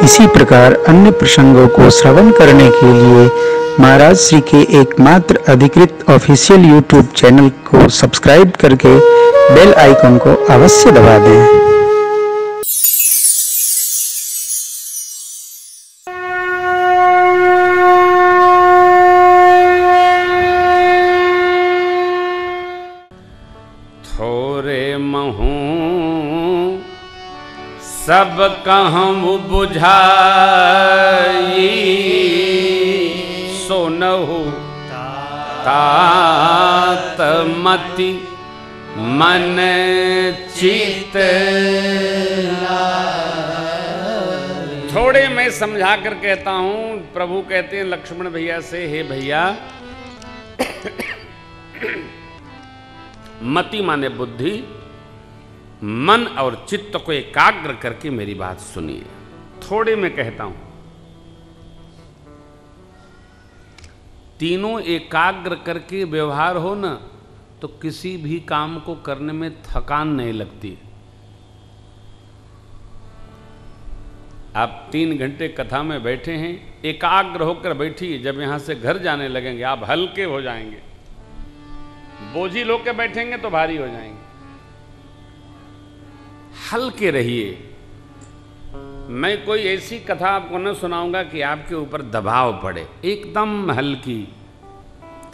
इसी प्रकार अन्य प्रसंगों को श्रवण करने के लिए महाराज श्री के एकमात्र अधिकृत ऑफिशियल यूट्यूब चैनल को सब्सक्राइब करके बेल आइकन को अवश्य दबा दें। थोरे महू सब कहूँ बुझाई, सोनहु तात मति मन चित। थोड़े मैं समझा कर कहता हूँ। प्रभु कहते हैं लक्ष्मण भैया से, हे भैया मति माने बुद्धि, मन और चित्त को एकाग्र करके मेरी बात सुनिए। थोड़े में कहता हूं, तीनों एकाग्र करके व्यवहार हो ना तो किसी भी काम को करने में थकान नहीं लगती। आप 3 घंटे कथा में बैठे हैं, एकाग्र होकर बैठिए। जब यहां से घर जाने लगेंगे आप हल्के हो जाएंगे। बोझी लोग के बैठेंगे तो भारी हो जाएंगे। हल्के रहिए। मैं कोई ऐसी कथा आपको न सुनाऊंगा कि आपके ऊपर दबाव पड़े, एकदम हल्की।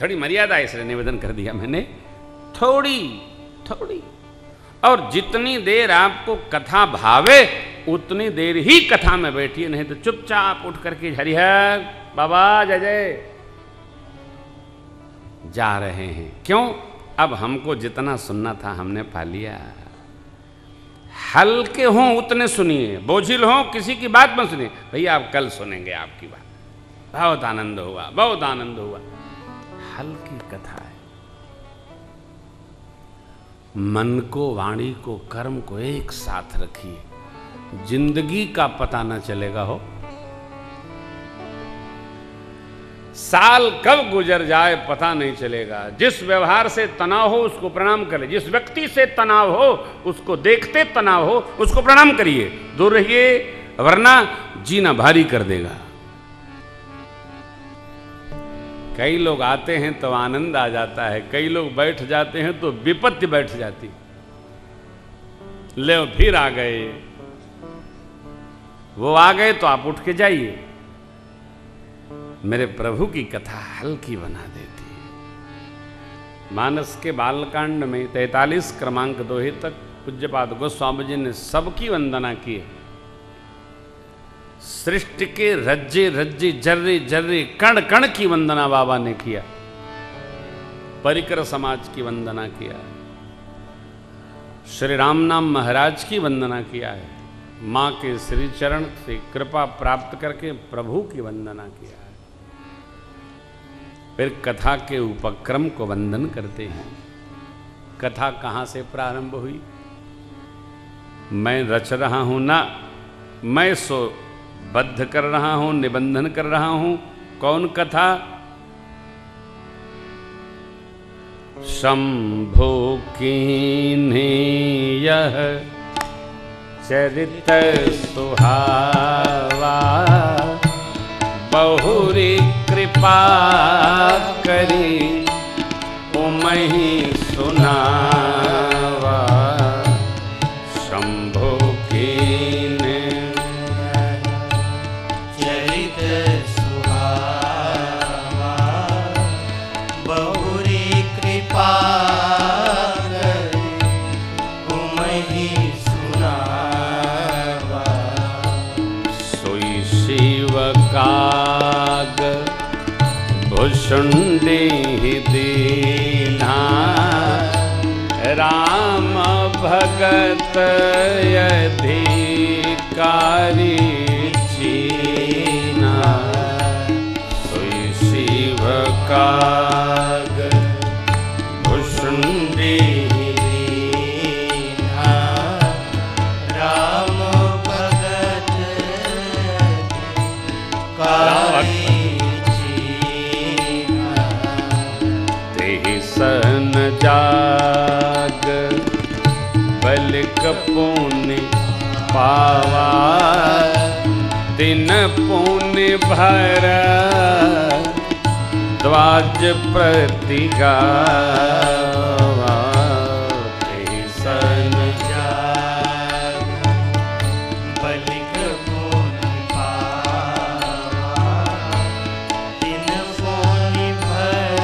थोड़ी मर्यादा इसलिए निवेदन कर दिया मैंने, थोड़ी थोड़ी। और जितनी देर आपको कथा भावे उतनी देर ही कथा में बैठिए, नहीं तो चुपचाप उठ करके हरिहर बाबा जय जय जा रहे हैं। क्यों? अब हमको जितना सुनना था हमने पा लिया। हल्के हों उतने सुनिए, बोझिल हों किसी की बात मत सुनिए। भैया आप कल सुनेंगे आपकी बात, बहुत आनंद हुआ, बहुत आनंद हुआ। हल्की कथा है। मन को, वाणी को, कर्म को एक साथ रखिए, जिंदगी का पता न चलेगा हो। साल कब गुजर जाए पता नहीं चलेगा। जिस व्यवहार से तनाव हो उसको प्रणाम करें, जिस व्यक्ति से तनाव हो उसको देखते तनाव हो उसको प्रणाम करिए, दूर रहिए, वरना जीना भारी कर देगा। कई लोग आते हैं तो आनंद आ जाता है, कई लोग बैठ जाते हैं तो विपत्ति बैठ जाती। ले फिर आ गए, वो आ गए तो आप उठ के जाइए। मेरे प्रभु की कथा हल्की बना देती है। मानस के बालकांड में 43 क्रमांक 2 तक पूज्यपाद गोस्वामी जी ने सबकी वंदना की है। सृष्टि के रज्जे रज्जे जर्रे जर्रे कण कण की वंदना बाबा ने किया। परिकर समाज की वंदना किया, श्री राम नाम महाराज की वंदना किया है, माँ के श्री चरण से कृपा प्राप्त करके प्रभु की वंदना किया है। फिर कथा के उपक्रम को वंदन करते हैं। कथा कहाँ से प्रारंभ हुई? मैं रच रहा हूं ना, मैं सो बद्ध कर रहा हूं, निबंधन कर रहा हूं। कौन कथा? शंभो कीन्हे यह चरित सुहावा, बहुरी कृपा करी उमहि सुनावा। शंभो कीन्हे चरित सुहावा, बहुरी कृपा करी उमहि सुनावा। सोई शिव काग भुषुंडे दीना, राम भगत अधिकारी चीना। सोई शिव काग भुषुंडे दीना, राम भगत कारी चीना। तेहि सहन जाग बल कपूनि पावा, ते भर द्वाज प्रति गावा सन जाग बलिक बोनि पावा दिन बोनि भर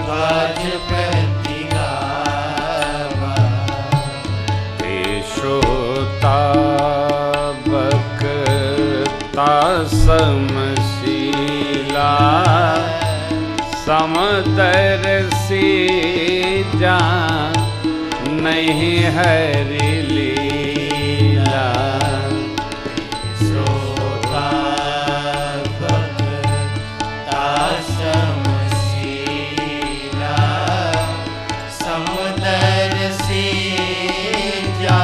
द्वाज प्रति गावा पेशोता बकता समशीला समदर्शी जा नहीं हरि लीला सोता भक्ता समशीला समदर्शी जा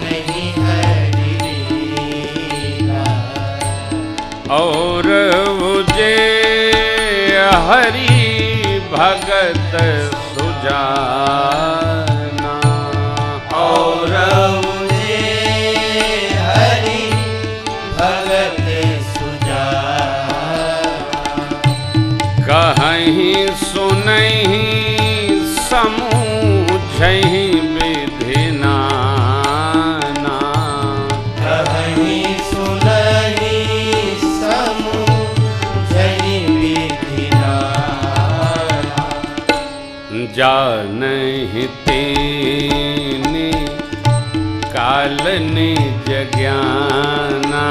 नहीं हरि लीला और उजे हरि भगत सुजाना और मुझे हरि भगत सुजाना कहीं सुनहि समूझहि विधि नाना कहीं सुनहि समूझहि विधि नाना जानहि तेने काल निज ज्ञाना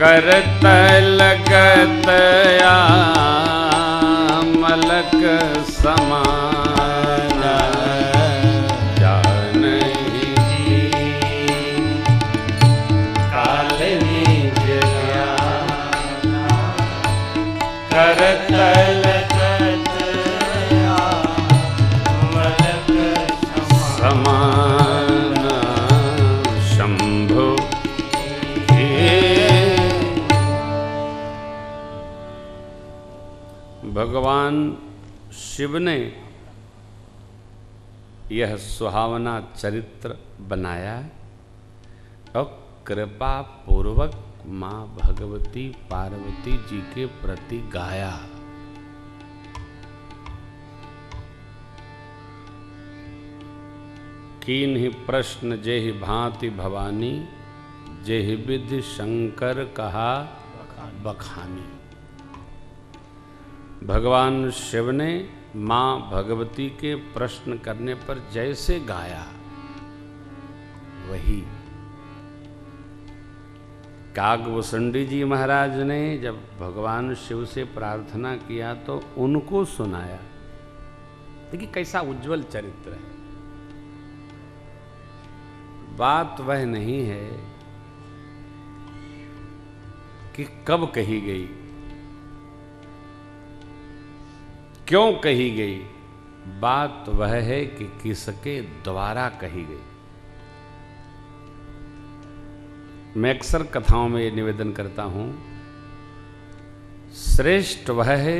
करत लगत मलक समाना जानहि काल निज ज्ञाना करत लगत मलक समाना शंभु भगवान शिव ने यह सुहावना चरित्र बनाया और कृपा पूर्वक मां भगवती पार्वती जी के प्रति गाया। कीन्हि प्रश्न जेहि भांति भवानी जेहि विधि शंकर कहा बखानी। भगवान शिव ने मां भगवती के प्रश्न करने पर जैसे गाया वही कागभूषणी जी महाराज ने जब भगवान शिव से प्रार्थना किया तो उनको सुनाया। देखिए कैसा उज्जवल चरित्र है। बात वह नहीं है कि कब कही गई, क्यों कही गई, बात वह है कि किसके द्वारा कही गई। मैं अक्सर कथाओं में ये निवेदन करता हूं, श्रेष्ठ वह है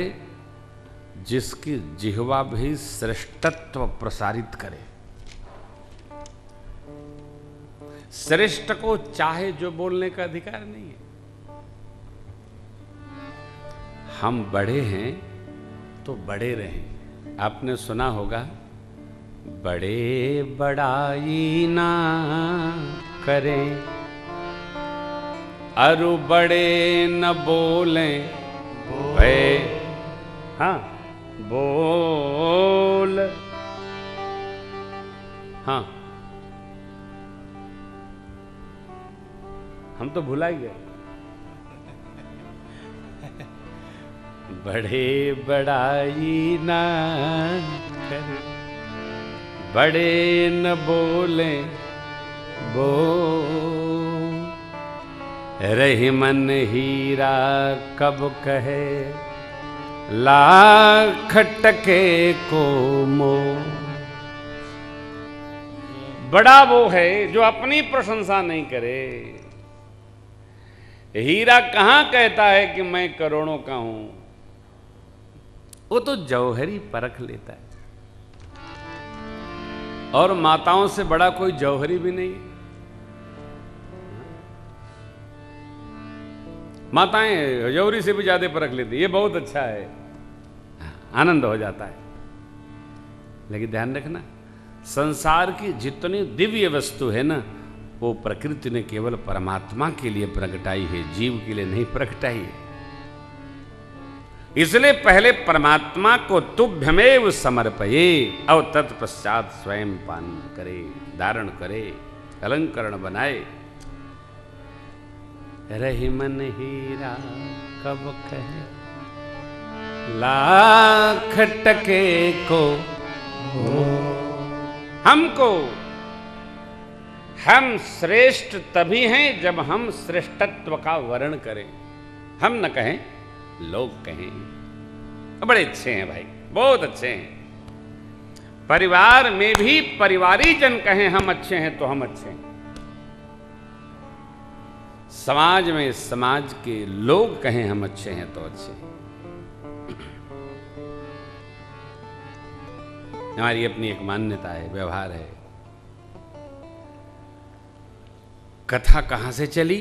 जिसकी जिह्वा भी श्रेष्ठत्व प्रसारित करे। श्रेष्ठ को चाहे जो बोलने का अधिकार नहीं है। हम बड़े हैं तो बड़े रहें। आपने सुना होगा, बड़े बड़ाई ना करें अरु बड़े न बोलें वे। हाँ बोल, हाँ हम तो भुला ही गए। बड़े बड़ाई ना करे बड़े न बोले बोल रही मन हीरा कब कहे लाख टके को मोह। बड़ा वो है जो अपनी प्रशंसा नहीं करे। हीरा कहां कहता है कि मैं करोड़ों का हूं, वो तो जौहरी परख लेता है। और माताओं से बड़ा कोई जौहरी भी नहीं। माताएं हजौरी से भी ज्यादा परख लेती, ये बहुत अच्छा है, आनंद हो जाता है। लेकिन ध्यान रखना, संसार की जितनी दिव्य वस्तु है ना, वो प्रकृति ने केवल परमात्मा के लिए प्रगटाई है, जीव के लिए नहीं प्रगटाई है। इसलिए पहले परमात्मा को तुभ्यमेव समर्पये और तत्पश्चात स्वयं पान करे, धारण करे, अलंकरण बनाए। रही मन हीरा कब कहे, लाख टके को हमको। हम श्रेष्ठ तभी हैं जब हम श्रेष्ठत्व का वर्ण करें, हम न कहें, लोग कहें। बड़े अच्छे हैं भाई, बहुत अच्छे हैं। परिवार में भी परिवारी जन कहें हम अच्छे हैं तो हम अच्छे हैं। समाज में समाज के लोग कहें हम अच्छे हैं तो अच्छे हैं। हमारी अपनी एक मान्यता है, व्यवहार है। कथा कहां से चली?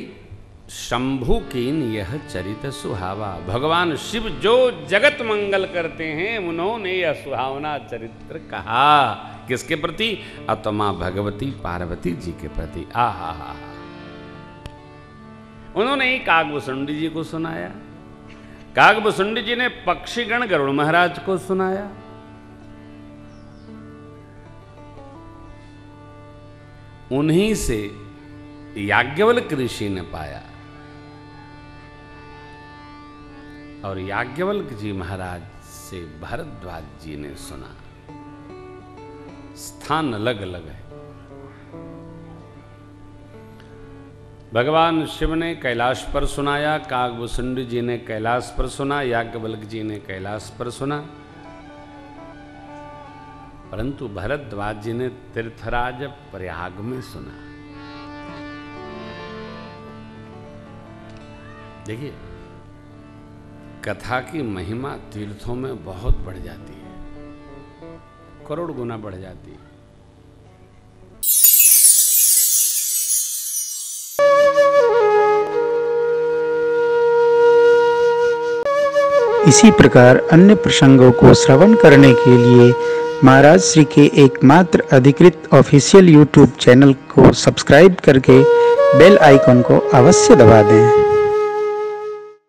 शंभु कीन यह चरित सुहावा। भगवान शिव जो जगत मंगल करते हैं, उन्होंने यह सुहावना चरित्र कहा। किसके प्रति? अतमा भगवती पार्वती जी के प्रति। आहा हा। उन्होंने ही काकभूषुंडी जी को सुनाया, काकभूषुंडी जी ने पक्षीगण गरुड़ महाराज को सुनाया। उन्हीं से याज्ञवल्क्य ऋषि ने पाया, और याज्ञवल्क्य जी महाराज से भारद्वाज जी ने सुना। स्थान अलग अलग है। भगवान शिव ने कैलाश पर सुनाया, काकभूषुंडी जी ने कैलाश पर सुना, याज्ञवल्क्य जी ने कैलाश पर सुना, परंतु भारद्वाज जी ने तीर्थराज प्रयाग में सुना। देखिए, कथा की महिमा तीर्थों में बहुत बढ़ जाती है, करोड़ गुना बढ़ जाती है। इसी प्रकार अन्य प्रसंगों को श्रवण करने के लिए महाराज श्री के एकमात्र अधिकृत ऑफिशियल यूट्यूब चैनल को सब्सक्राइब करके बेल आइकन को अवश्य दबा दें।